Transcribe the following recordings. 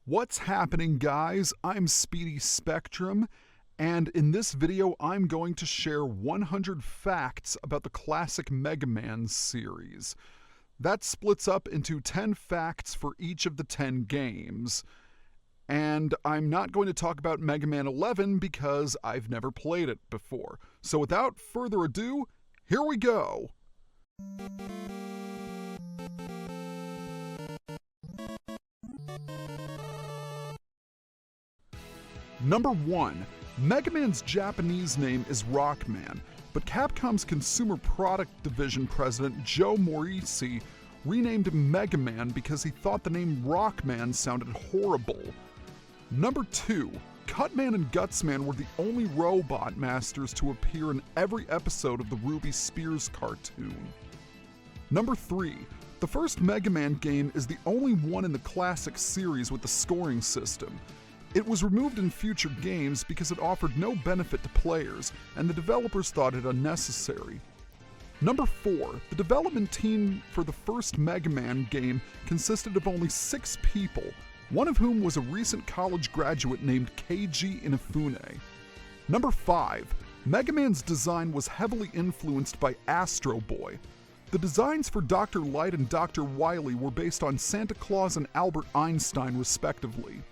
What's happening, guys? I'm Speedy Spectrum, and in this video I'm going to share 100 facts about the classic Mega Man series. That splits up into 10 facts for each of the 10 games. And I'm not going to talk about Mega Man 11 because I've never played it before. So without further ado, here we go! Number 1. Mega Man's Japanese name is Rockman, but Capcom's Consumer Product Division president Joe Morrissey renamed him Mega Man because he thought the name Rockman sounded horrible. Number 2. Cutman and Gutsman were the only robot masters to appear in every episode of the Ruby Spears cartoon. Number 3. The first Mega Man game is the only one in the classic series with the scoring system. It was removed in future games because it offered no benefit to players, and the developers thought it unnecessary. Number 4. The development team for the first Mega Man game consisted of only 6 people, one of whom was a recent college graduate named Keiji Inafune. Number 5. Mega Man's design was heavily influenced by Astro Boy. The designs for Dr. Light and Dr. Wily were based on Santa Claus and Albert Einstein, respectively.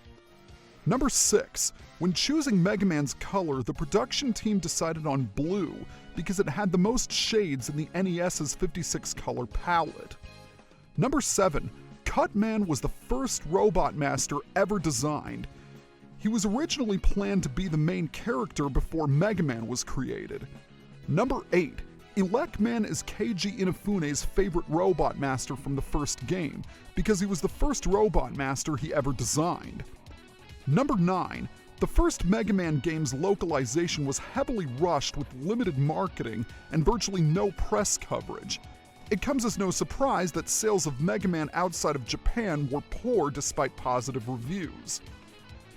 Number 6. When choosing Mega Man's color, the production team decided on blue because it had the most shades in the NES's 56-color palette. Number 7. Cutman was the first robot master ever designed. He was originally planned to be the main character before Mega Man was created. Number 8. Elecman is Keiji Inafune's favorite robot master from the first game because he was the first robot master he ever designed. Number 9. The first Mega Man game's localization was heavily rushed with limited marketing and virtually no press coverage. It comes as no surprise that sales of Mega Man outside of Japan were poor despite positive reviews.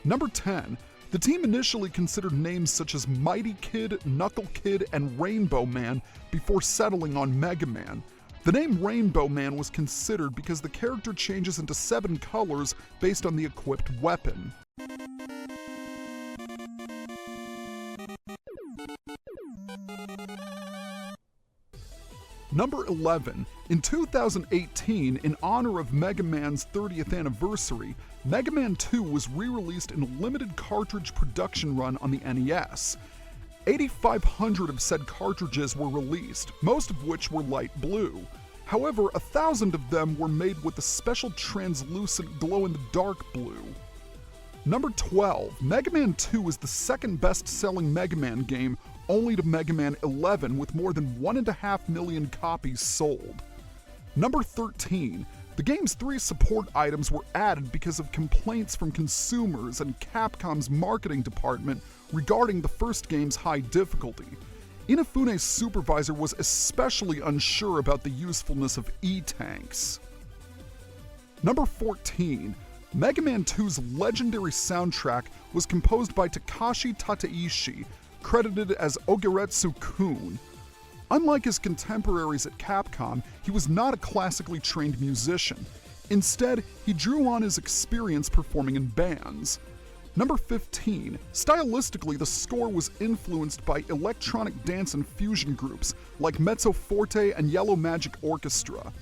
Number 10. The team initially considered names such as Mighty Kid, Knuckle Kid, and Rainbow Man before settling on Mega Man. The name Rainbow Man was considered because the character changes into 7 colors based on the equipped weapon. Number 11. In 2018, in honor of Mega Man's 30th anniversary, Mega Man 2 was re-released in a limited cartridge production run on the NES. 8,500 of said cartridges were released, most of which were light blue. However, 1,000 of them were made with a special translucent glow-in-the-dark blue. Number 12. Mega Man 2 is the second best-selling Mega Man game, only to Mega Man 11 with more than 1.5 million copies sold. Number 13. The game's 3 support items were added because of complaints from consumers and Capcom's marketing department regarding the first game's high difficulty. Inafune's supervisor was especially unsure about the usefulness of E-tanks. Number 14. Mega Man 2's legendary soundtrack was composed by Takashi Tateishi, credited as Ogeretsu-kun. Unlike his contemporaries at Capcom, he was not a classically trained musician. Instead, he drew on his experience performing in bands. Number 15. Stylistically, the score was influenced by electronic dance and fusion groups like Mezzo Forte and Yellow Magic Orchestra.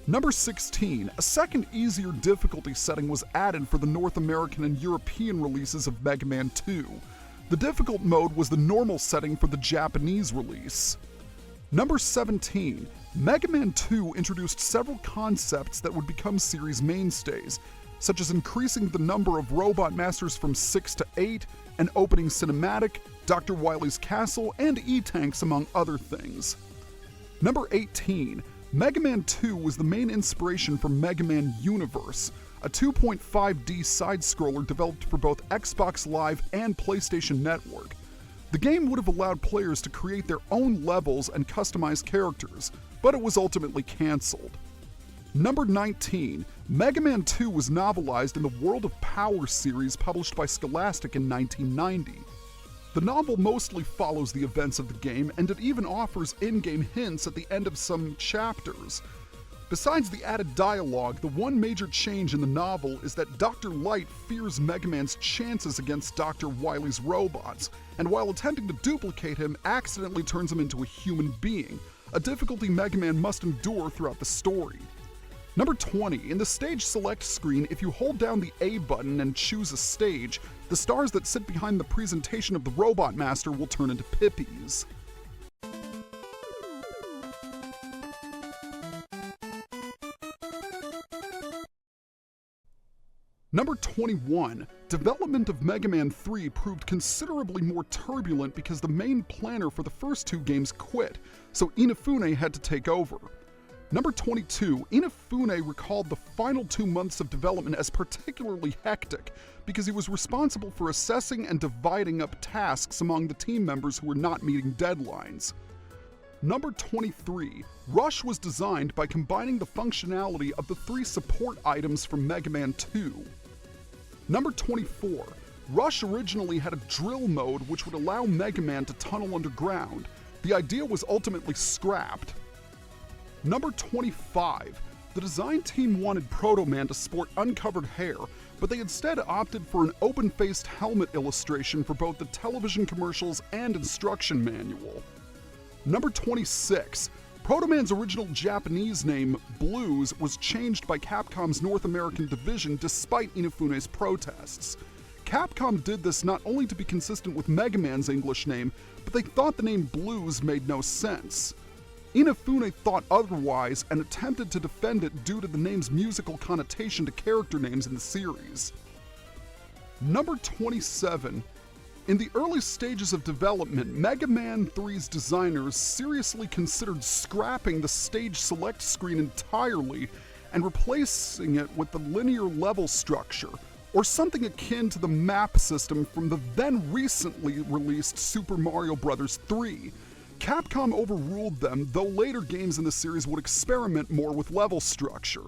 Number 16. A second easier difficulty setting was added for the North American and European releases of Mega Man 2. The difficult mode was the normal setting for the Japanese release. Number 17. Mega Man 2 introduced several concepts that would become series mainstays, such as increasing the number of robot masters from 6 to 8, an opening cinematic, Dr. Wily's castle, and E-tanks, among other things. Number 18. Mega Man 2 was the main inspiration for Mega Man Universe, a 2.5D side-scroller developed for both Xbox Live and PlayStation Network. The game would have allowed players to create their own levels and customize characters, but it was ultimately cancelled. Number 19. Mega Man 2 was novelized in the World of Power series published by Scholastic in 1990. The novel mostly follows the events of the game, and it even offers in-game hints at the end of some chapters. Besides the added dialogue, the one major change in the novel is that Dr. Light fears Mega Man's chances against Dr. Wily's robots, and while attempting to duplicate him, accidentally turns him into a human being, a difficulty Mega Man must endure throughout the story. Number 20. In the stage select screen, if you hold down the A button and choose a stage, the stars that sit behind the presentation of the Robot Master will turn into Pippies. Number 21. Development of Mega Man 3 proved considerably more turbulent because the main planner for the first two games quit, so Inafune had to take over. Number 22. Inafune recalled the final 2 months of development as particularly hectic because he was responsible for assessing and dividing up tasks among the team members who were not meeting deadlines. Number 23. Rush was designed by combining the functionality of the 3 support items from Mega Man 2. Number 24. Rush originally had a drill mode which would allow Mega Man to tunnel underground. The idea was ultimately scrapped. Number 25. The design team wanted Proto Man to sport uncovered hair, but they instead opted for an open-faced helmet illustration for both the television commercials and instruction manual. Number 26. Proto Man's original Japanese name, Blues, was changed by Capcom's North American division despite Inafune's protests. Capcom did this not only to be consistent with Mega Man's English name, but they thought the name Blues made no sense. Inafune thought otherwise and attempted to defend it due to the name's musical connotation to character names in the series. Number 27. In the early stages of development, Mega Man 3's designers seriously considered scrapping the stage select screen entirely and replacing it with the linear level structure, or something akin to the map system from the then recently released Super Mario Bros. 3. Capcom overruled them, though later games in the series would experiment more with level structure.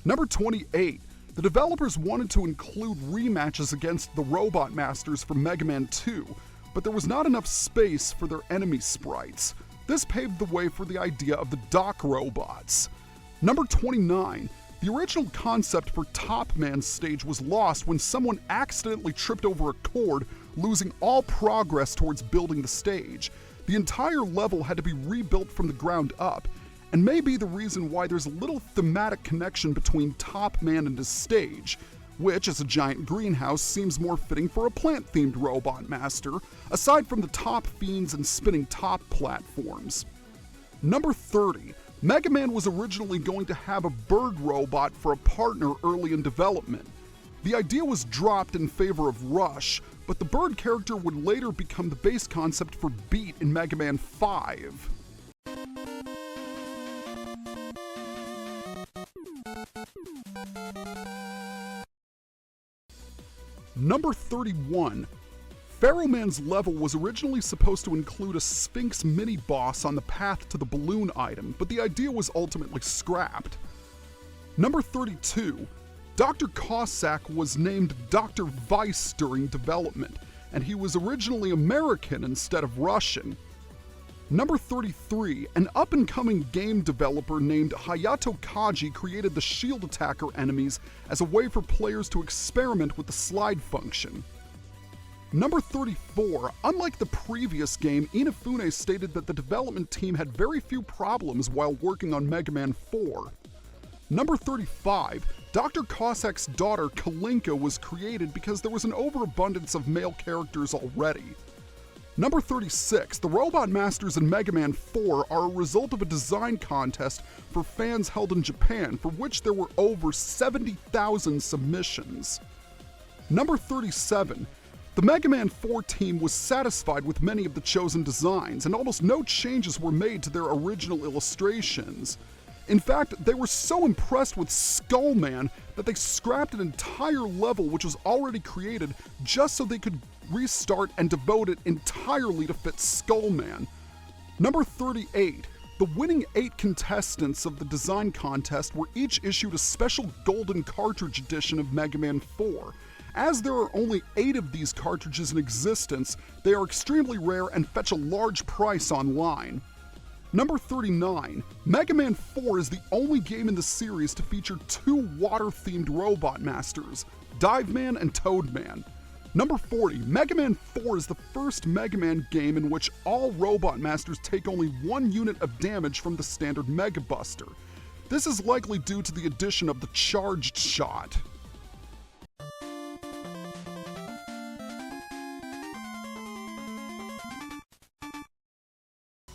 Number 28. The developers wanted to include rematches against the Robot Masters from Mega Man 2, but there was not enough space for their enemy sprites. This paved the way for the idea of the Dock Robots. Number 29. The original concept for Top Man's stage was lost when someone accidentally tripped over a cord, losing all progress towards building the stage. The entire level had to be rebuilt from the ground up, and may be the reason why there's little thematic connection between Top Man and his stage, which, as a giant greenhouse, seems more fitting for a plant-themed Robot Master, aside from the top fiends and spinning top platforms. Number 30. Mega Man was originally going to have a bird robot for a partner early in development. The idea was dropped in favor of Rush, but the bird character would later become the base concept for Beat in Mega Man 5. Number 31. Pharaoh Man's level was originally supposed to include a Sphinx mini-boss on the path to the balloon item, but the idea was ultimately scrapped. Number 32. Dr. Cossack was named Dr. Vice during development, and he was originally American instead of Russian. Number 33. An up-and-coming game developer named Hayato Kaji created the shield attacker enemies as a way for players to experiment with the slide function. Number 34. Unlike the previous game, Inafune stated that the development team had very few problems while working on Mega Man 4. Number 35. Dr. Cossack's daughter, Kalinka, was created because there was an overabundance of male characters already. Number 36. The Robot Masters in Mega Man 4 are a result of a design contest for fans held in Japan, for which there were over 70,000 submissions. Number 37. The Mega Man 4 team was satisfied with many of the chosen designs, and almost no changes were made to their original illustrations. In fact, they were so impressed with Skullman that they scrapped an entire level which was already created just so they could restart and devote it entirely to fit Skullman. Number 38. The winning 8 contestants of the design contest were each issued a special golden cartridge edition of Mega Man 4. As there are only 8 of these cartridges in existence, they are extremely rare and fetch a large price online. Number 39, Mega Man 4 is the only game in the series to feature two water-themed Robot Masters, Dive Man and Toad Man. Number 40, Mega Man 4 is the first Mega Man game in which all Robot Masters take only 1 unit of damage from the standard Mega Buster. This is likely due to the addition of the charged shot.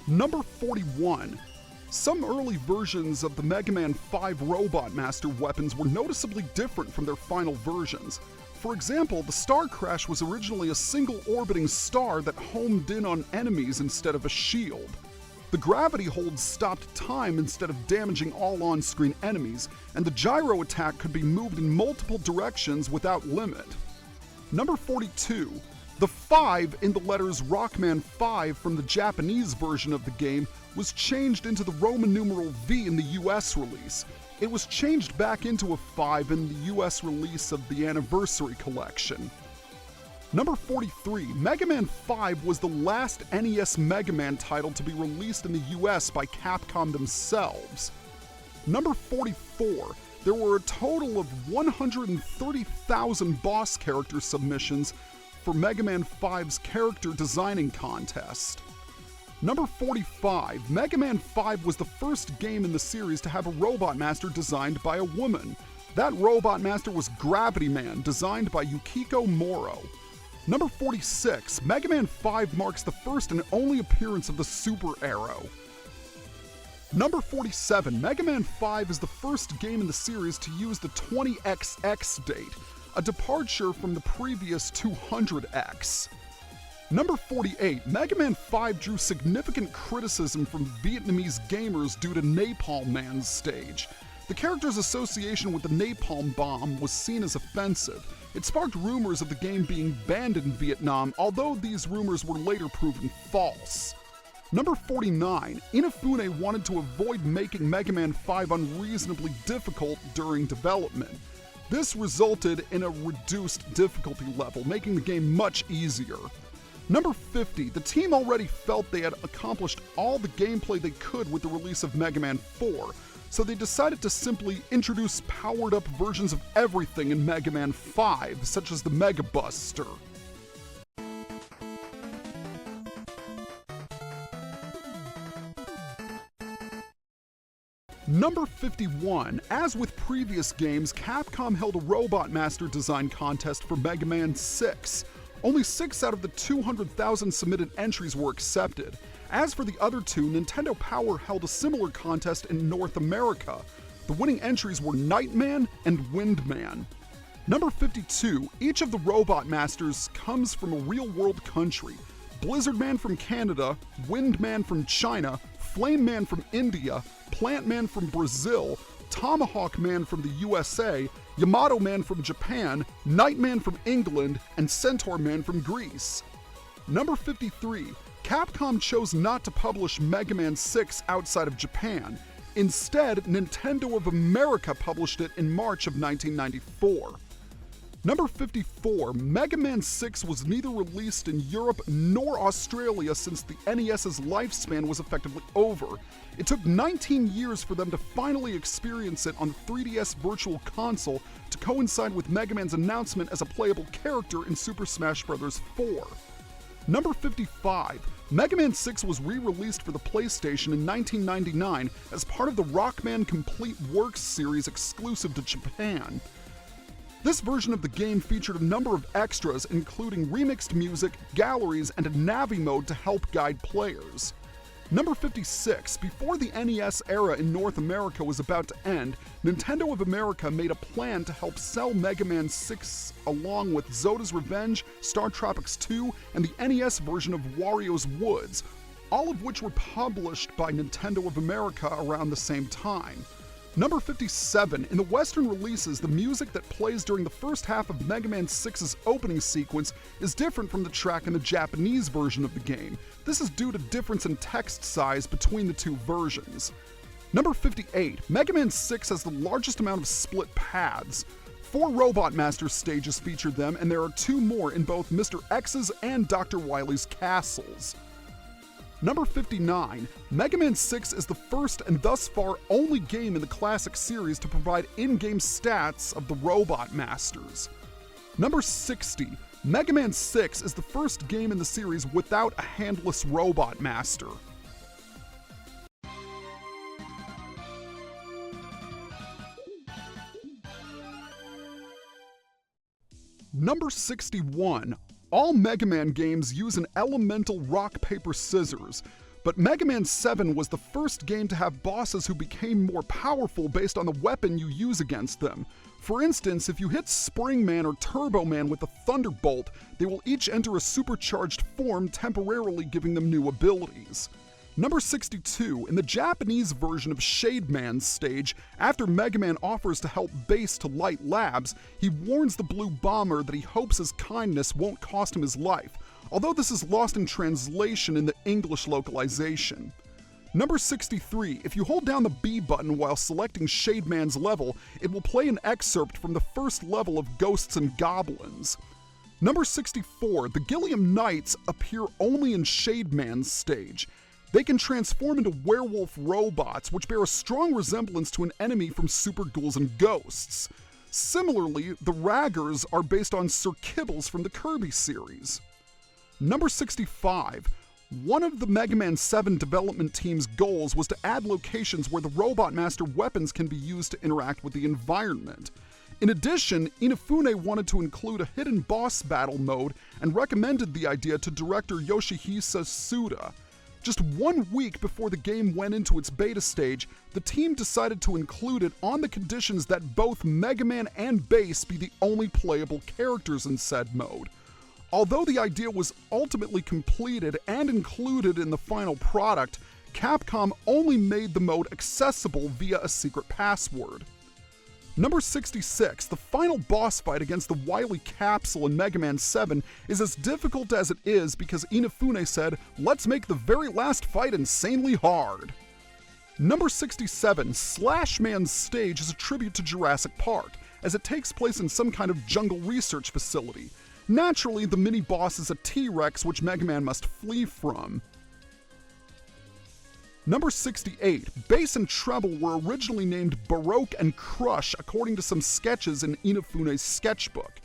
Number 41. Some early versions of the Mega Man 5 Robot Master weapons were noticeably different from their final versions. For example, the Star Crash was originally a single orbiting star that homed in on enemies instead of a shield. The gravity hold stopped time instead of damaging all on-screen enemies, and the gyro attack could be moved in multiple directions without limit. Number 42. The 5 in the letters Rockman 5 from the Japanese version of the game was changed into the Roman numeral V in the US release. It was changed back into a 5 in the US release of the Anniversary Collection. Number 43, Mega Man 5 was the last NES Mega Man title to be released in the US by Capcom themselves. Number 44, there were a total of 130,000 boss character submissions for Mega Man 5's character designing contest. Number 45, Mega Man 5 was the first game in the series to have a Robot Master designed by a woman. That Robot Master was Gravity Man, designed by Yukiko Moro. Number 46, Mega Man 5 marks the first and only appearance of the Super Arrow. Number 47, Mega Man 5 is the first game in the series to use the 20XX date, a departure from the previous 200X. Number 48, Mega Man 5 drew significant criticism from Vietnamese gamers due to Napalm Man's stage. The character's association with the napalm bomb was seen as offensive. It sparked rumors of the game being banned in Vietnam, although these rumors were later proven false. Number 49, Inafune wanted to avoid making Mega Man 5 unreasonably difficult during development. This resulted in a reduced difficulty level, making the game much easier. Number 50, the team already felt they had accomplished all the gameplay they could with the release of Mega Man 4, so they decided to simply introduce powered-up versions of everything in Mega Man 5, such as the Mega Buster. Number 51, as with previous games, Capcom held a Robot Master design contest for Mega Man 6. Only 6 out of the 200,000 submitted entries were accepted. As for the other two, Nintendo Power held a similar contest in North America. The winning entries were Nightman and Windman. Number 52, each of the Robot Masters comes from a real-world country. Blizzard Man from Canada, Wind Man from China, Flame Man from India, Plant Man from Brazil, Tomahawk Man from the USA, Yamato Man from Japan, Nightman from England, and Centaur Man from Greece. Number 53, Capcom chose not to publish Mega Man 6 outside of Japan. Instead, Nintendo of America published it in March of 1994. Number 54, Mega Man 6 was neither released in Europe nor Australia since the NES's lifespan was effectively over. It took 19 years for them to finally experience it on the 3DS Virtual Console to coincide with Mega Man's announcement as a playable character in Super Smash Bros. 4. Number 55, Mega Man 6 was re-released for the PlayStation in 1999 as part of the Rockman Complete Works series exclusive to Japan. This version of the game featured a number of extras, including remixed music, galleries, and a Navi mode to help guide players. Number 56, before the NES era in North America was about to end, Nintendo of America made a plan to help sell Mega Man 6 along with Zoda's Revenge, Star Tropics 2, and the NES version of Wario's Woods, all of which were published by Nintendo of America around the same time. Number 57, in the Western releases, the music that plays during the first half of Mega Man 6's opening sequence is different from the track in the Japanese version of the game. This is due to difference in text size between the two versions. Number 58, Mega Man 6 has the largest amount of split paths. 4 Robot Master stages feature them, and there are 2 more in both Mr. X's and Dr. Wily's castles. Number 59, Mega Man 6 is the first and thus far only game in the classic series to provide in-game stats of the Robot Masters. Number 60, Mega Man 6 is the first game in the series without a handless Robot Master. Number 61, all Mega Man games use an elemental rock, paper, scissors, but Mega Man 7 was the first game to have bosses who became more powerful based on the weapon you use against them. For instance, if you hit Spring Man or Turbo Man with a Thunderbolt, they will each enter a supercharged form, temporarily giving them new abilities. Number 62, in the Japanese version of Shade Man's stage, after Mega Man offers to help Base to Light Labs, he warns the Blue Bomber that he hopes his kindness won't cost him his life, although this is lost in translation in the English localization. Number 63, if you hold down the B button while selecting Shade Man's level, it will play an excerpt from the first level of Ghosts and Goblins. Number 64, the Gilliam Knights appear only in Shade Man's stage. They can transform into werewolf robots, which bear a strong resemblance to an enemy from Super Ghouls and Ghosts. Similarly, the Raggers are based on Sir Kibbles from the Kirby series. Number 65. One of the Mega Man 7 development team's goals was to add locations where the Robot Master weapons can be used to interact with the environment. In addition, Inafune wanted to include a hidden boss battle mode and recommended the idea to director Yoshihisa Suda. Just 1 week before the game went into its beta stage, the team decided to include it on the conditions that both Mega Man and Bass be the only playable characters in said mode. Although the idea was ultimately completed and included in the final product, Capcom only made the mode accessible via a secret password. Number 66, the final boss fight against the wily Capsule in Mega Man 7 is as difficult as it is because Inafune said, "Let's make the very last fight insanely hard." Number 67, Slash Man's stage is a tribute to Jurassic Park, as it takes place in some kind of jungle research facility. Naturally, the mini-boss is a T-Rex which Mega Man must flee from. Number 68, Bass and Treble were originally named Baroque and Crush according to some sketches in Inafune's sketchbook.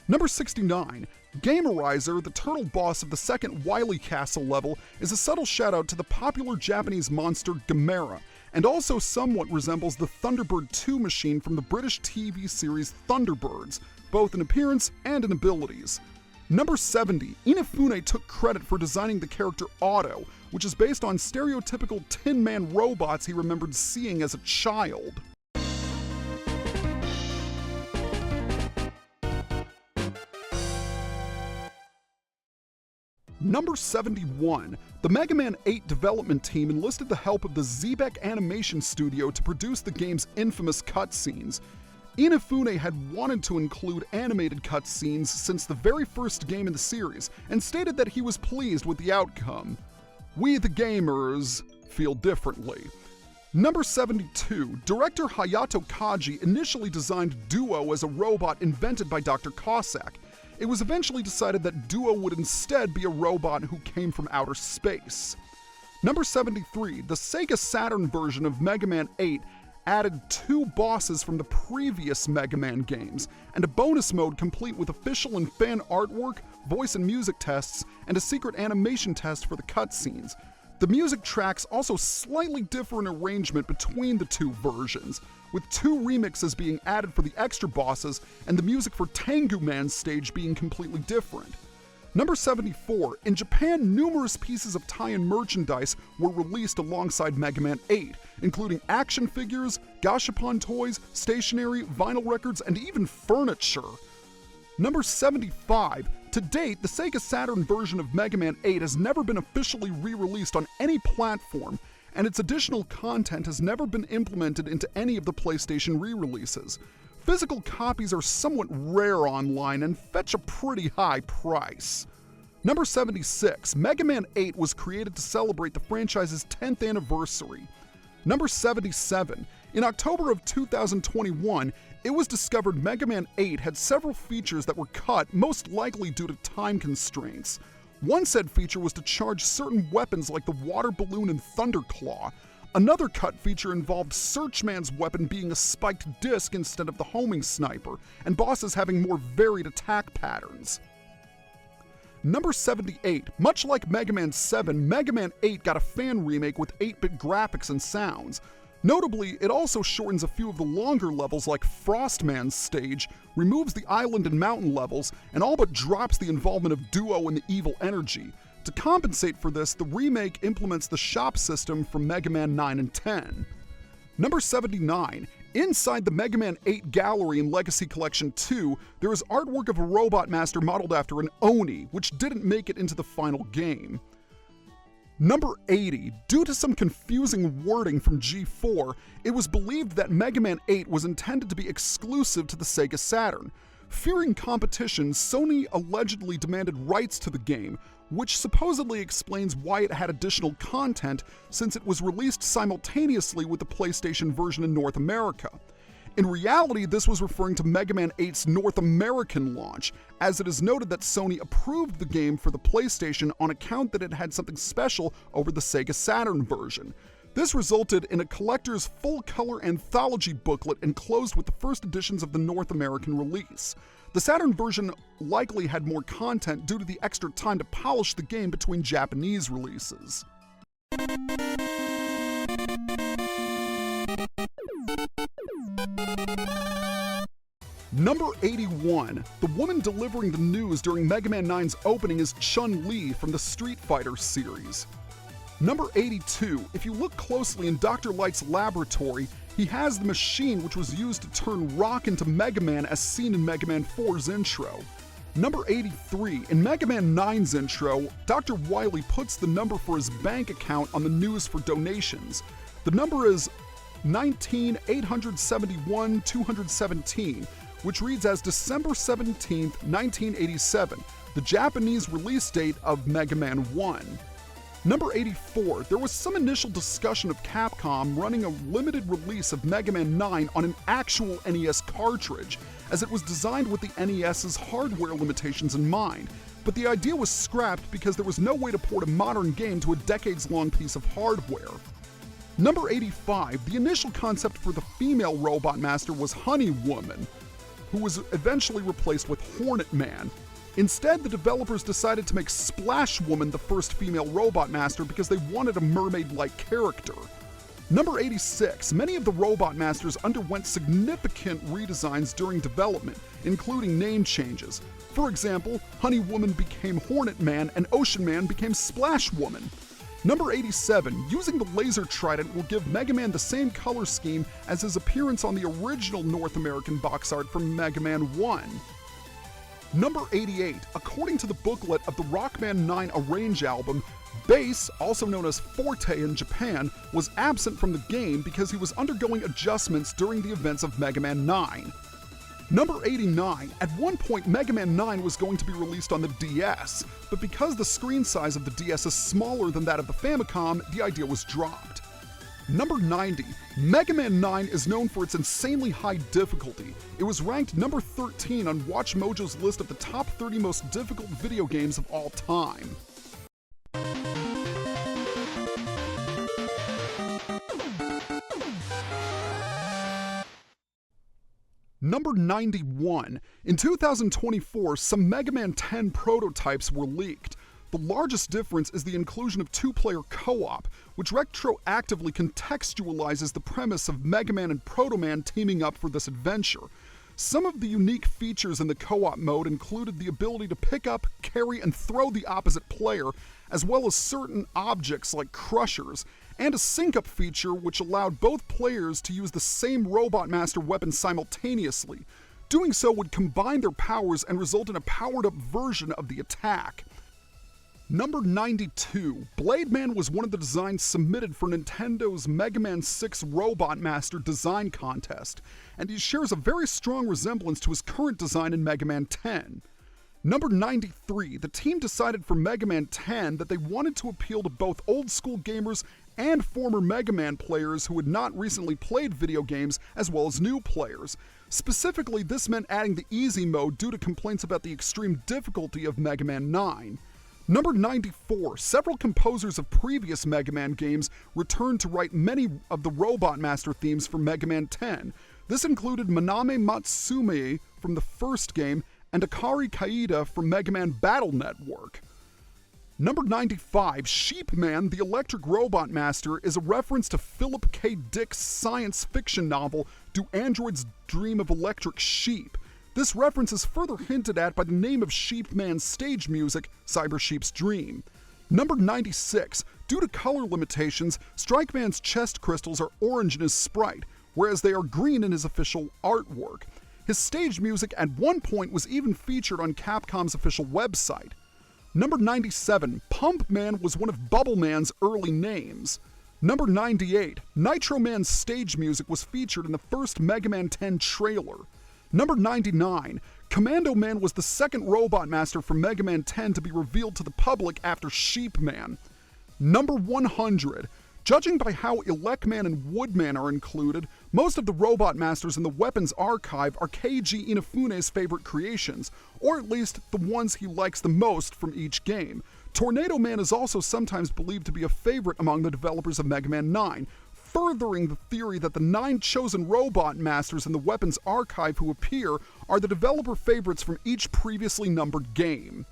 Number 69, Gamerizer, the turtle boss of the second Wily Castle level, is a subtle shout-out to the popular Japanese monster Gamera, and also somewhat resembles the Thunderbird 2 machine from the British TV series Thunderbirds, both in appearance and in abilities. Number 70, Inafune took credit for designing the character Otto, which is based on stereotypical Tin Man robots he remembered seeing as a child. Number 71, the Mega Man 8 development team enlisted the help of the Xebec Animation Studio to produce the game's infamous cutscenes. Inafune had wanted to include animated cutscenes since the very first game in the series, and stated that he was pleased with the outcome. We, the gamers, feel differently. Number 72, director Hayato Kaji initially designed Duo as a robot invented by Dr. Cossack. It was eventually decided that Duo would instead be a robot who came from outer space. Number 73, the Sega Saturn version of Mega Man 8 added 2 bosses from the previous Mega Man games, and a bonus mode complete with official and fan artwork, voice and music tests, and a secret animation test for the cutscenes. The music tracks also slightly differ in arrangement between the 2 versions, with 2 remixes being added for the extra bosses and the music for Tengu Man's stage being completely different. Number 74, in Japan, numerous pieces of tie-in merchandise were released alongside Mega Man 8, including action figures, gashapon toys, stationery, vinyl records, and even furniture. Number 75, to date, the Sega Saturn version of Mega Man 8 has never been officially re-released on any platform, and its additional content has never been implemented into any of the PlayStation re-releases. Physical copies are somewhat rare online and fetch a pretty high price. Number 76, Mega Man 8 was created to celebrate the franchise's 10th anniversary. Number 77, in October of 2021, it was discovered Mega Man 8 had several features that were cut, most likely due to time constraints. One said feature was to charge certain weapons like the water balloon and thunderclaw. Another cut feature involved Searchman's weapon being a spiked disc instead of the homing sniper, and bosses having more varied attack patterns. Number 78. Much like Mega Man 7, Mega Man 8 got a fan remake with 8-bit graphics and sounds. Notably, it also shortens a few of the longer levels like Frostman's stage, removes the island and mountain levels, and all but drops the involvement of Duo and the evil energy. To compensate for this, the remake implements the shop system from Mega Man 9 and 10. Number 79. Inside the Mega Man 8 gallery in Legacy Collection 2, there is artwork of a robot master modeled after an Oni, which didn't make it into the final game. Number 80. Due to some confusing wording from G4, it was believed that Mega Man 8 was intended to be exclusive to the Sega Saturn. Fearing competition, Sony allegedly demanded rights to the game, which supposedly explains why it had additional content since it was released simultaneously with the PlayStation version in North America. In reality, this was referring to Mega Man 8's North American launch, as it is noted that Sony approved the game for the PlayStation on account that it had something special over the Sega Saturn version. This resulted in a collector's full-color anthology booklet enclosed with the first editions of the North American release. The Saturn version likely had more content due to the extra time to polish the game between Japanese releases. Number 81. The woman delivering the news during Mega Man 9's opening is Chun-Li from the Street Fighter series. Number 82. If you look closely in Dr. Light's laboratory, he has the machine which was used to turn Rock into Mega Man as seen in Mega Man 4's intro. Number 83. In Mega Man 9's intro, Dr. Wily puts the number for his bank account on the news for donations. The number is 19,871,217, which reads as December 17, 1987, the Japanese release date of Mega Man 1. Number 84. There was some initial discussion of Capcom running a limited release of Mega Man 9 on an actual NES cartridge, as it was designed with the NES's hardware limitations in mind, but the idea was scrapped because there was no way to port a modern game to a decades-long piece of hardware. Number 85. The initial concept for the female Robot Master was Honey Woman, who was eventually replaced with Hornet Man. Instead, the developers decided to make Splash Woman the first female Robot Master because they wanted a mermaid-like character. Number 86. Many of the Robot Masters underwent significant redesigns during development, including name changes. For example, Honey Woman became Hornet Man and Ocean Man became Splash Woman. Number 87. Using the laser trident will give Mega Man the same color scheme as his appearance on the original North American box art from Mega Man 1. Number 88. According to the booklet of the Rockman 9 Arrange album, Bass, also known as Forte in Japan, was absent from the game because he was undergoing adjustments during the events of Mega Man 9. Number 89. At one point, Mega Man 9 was going to be released on the DS, but because the screen size of the DS is smaller than that of the Famicom, the idea was dropped. Number 90. Mega Man 9 is known for its insanely high difficulty. It was ranked number 13 on Watch Mojo's list of the top 30 most difficult video games of all time. Number 91. In 2024, some Mega Man 10 prototypes were leaked. The largest difference is the inclusion of two-player co-op, which retroactively contextualizes the premise of Mega Man and Proto Man teaming up for this adventure. Some of the unique features in the co-op mode included the ability to pick up, carry, and throw the opposite player, as well as certain objects like crushers, and a sync-up feature which allowed both players to use the same Robot Master weapon simultaneously. Doing so would combine their powers and result in a powered-up version of the attack. Number 92. Blade Man was one of the designs submitted for Nintendo's Mega Man 6 Robot Master design contest, and he shares a very strong resemblance to his current design in Mega Man 10. Number 93. The team decided for Mega Man 10 that they wanted to appeal to both old-school gamers and former Mega Man players who had not recently played video games, as well as new players. Specifically, this meant adding the easy mode due to complaints about the extreme difficulty of Mega Man 9. Number 94, several composers of previous Mega Man games returned to write many of the Robot Master themes for Mega Man 10. This included Manami Matsumae from the first game and Akari Kaida from Mega Man Battle Network. Number 95, Sheepman, the Electric Robot Master, is a reference to Philip K. Dick's science fiction novel Do Androids Dream of Electric Sheep? This reference is further hinted at by the name of Sheepman's stage music, Cyber Sheep's Dream. Number 96, due to color limitations, Strikeman's chest crystals are orange in his sprite, whereas they are green in his official artwork. His stage music at one point was even featured on Capcom's official website. Number 97, Pump Man was one of Bubble Man's early names. Number 98, Nitro Man's stage music was featured in the first Mega Man 10 trailer. Number 99, Commando Man was the second Robot Master from Mega Man 10 to be revealed to the public after Sheep Man. Number 100, judging by how Elecman and Woodman are included, most of the Robot Masters in the Weapons Archive are Keiji Inafune's favorite creations, or at least the ones he likes the most from each game. Tornado Man is also sometimes believed to be a favorite among the developers of Mega Man 9, furthering the theory that the 9 chosen Robot Masters in the Weapons Archive who appear are the developer favorites from each previously numbered game.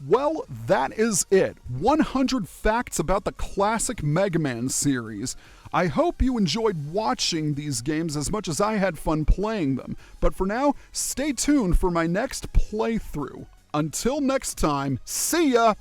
Well, that is it. 100 facts about the classic Mega Man series. I hope you enjoyed watching these games as much as I had fun playing them, but for now, stay tuned for my next playthrough. Until next time, see ya!